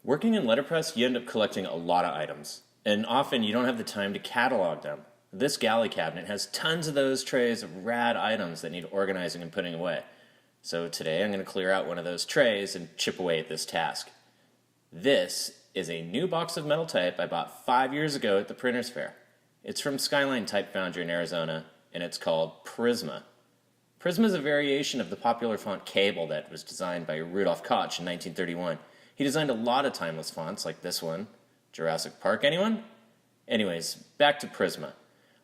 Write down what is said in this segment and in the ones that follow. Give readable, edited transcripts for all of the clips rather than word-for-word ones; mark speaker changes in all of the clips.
Speaker 1: Working in letterpress, you end up collecting a lot of items, and often you don't have the time to catalog them. This galley cabinet has tons of those trays of rad items that need organizing and putting away. So today I'm going to clear out one of those trays and chip away at this task. This is a new box of metal type I bought 5 years ago at the printers fair. It's from Skyline Type Foundry in Arizona, and it's called PRISMA. PRISMA is a variation of the popular font Cable that was designed by Rudolf Koch in 1931. He designed a lot of timeless fonts like this one. Jurassic Park, anyone? Anyways, back to PRISMA.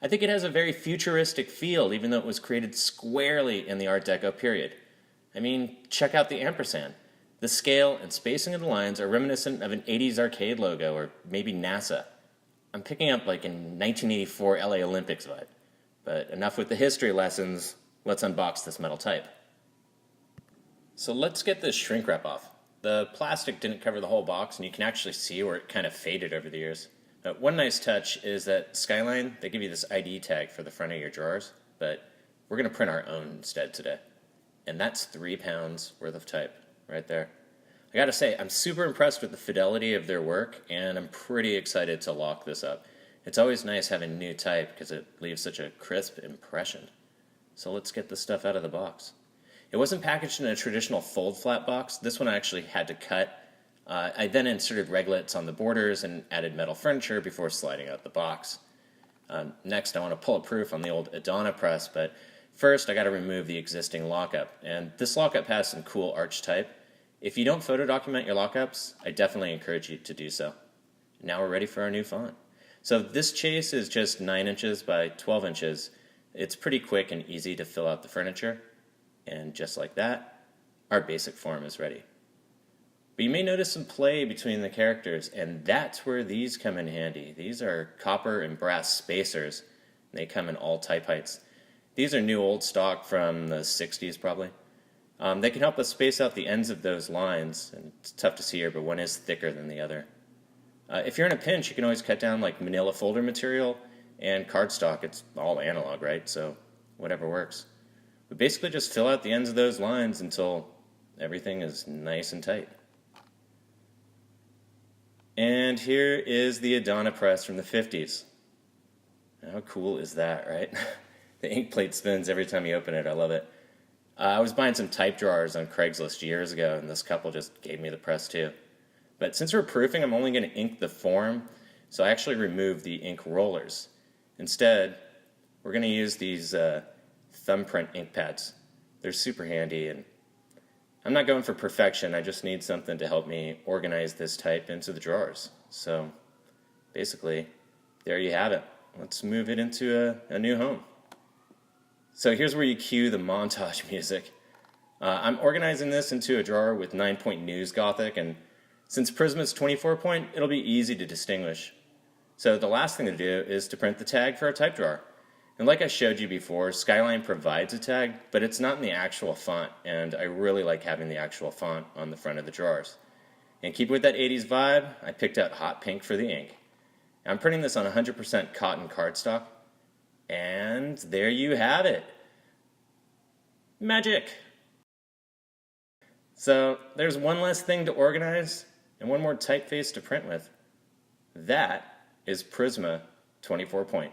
Speaker 1: I think it has a very futuristic feel, even though it was created squarely in the Art Deco period. I mean, check out the ampersand. The scale and spacing of the lines are reminiscent of an 80s arcade logo, or maybe NASA. I'm picking up like a 1984 LA Olympics vibe. But enough with the history lessons, let's unbox this metal type. So let's get this shrink wrap off. The plastic didn't cover the whole box, and you can actually see where it kind of faded over the years. One nice touch is that Skyline, they give you this ID tag for the front of your drawers, but we're going to print our own instead today. And that's 3 pounds worth of type right there. I gotta say, I'm super impressed with the fidelity of their work, and I'm pretty excited to lock this up. It's always nice having new type because it leaves such a crisp impression. So let's get this stuff out of the box. It wasn't packaged in a traditional fold flat box. This one I actually had to cut. I then inserted reglets on the borders and added metal furniture before sliding out the box. Next, I want to pull a proof on the old Adana press, but first I got to remove the existing lockup. And this lockup has some cool arch type. If you don't photo document your lockups, I definitely encourage you to do so. Now we're ready for our new font. So this chase is just 9 inches by 12 inches. It's pretty quick and easy to fill out the furniture. And just like that, our basic form is ready. But you may notice some play between the characters, and that's where these come in handy. These are copper and brass spacers. They come in all type heights. These are new old stock from the 60s probably. They can help us space out the ends of those lines, and it's tough to see here, but one is thicker than the other. If you're in a pinch, you can always cut down like manila folder material and cardstock. It's all analog, right? So whatever works. But basically just fill out the ends of those lines until everything is nice and tight. And here is the Adana press from the 50s. How cool is that, right? The ink plate spins every time you open it. I love it. I was buying some type drawers on Craigslist years ago, and this couple just gave me the press too. But since we're proofing, I'm only going to ink the form, so I actually removed the ink rollers. Instead, we're going to use these thumbprint ink pads. They're super handy, and I'm not going for perfection. I just need something to help me organize this type into the drawers. So basically, there you have it. Let's move it into a new home. So here's where you cue the montage music. I'm organizing this into a drawer with 9-point news Gothic, and since Prisma's 24-point, it'll be easy to distinguish. So the last thing to do is to print the tag for our type drawer. And like I showed you before, Skyline provides a tag, but it's not in the actual font, and I really like having the actual font on the front of the drawers. And keep with that 80s vibe, I picked out hot pink for the ink. I'm printing this on 100% cotton cardstock, and there you have it. Magic! So there's one less thing to organize and one more typeface to print with. That is PRISMA 24-point.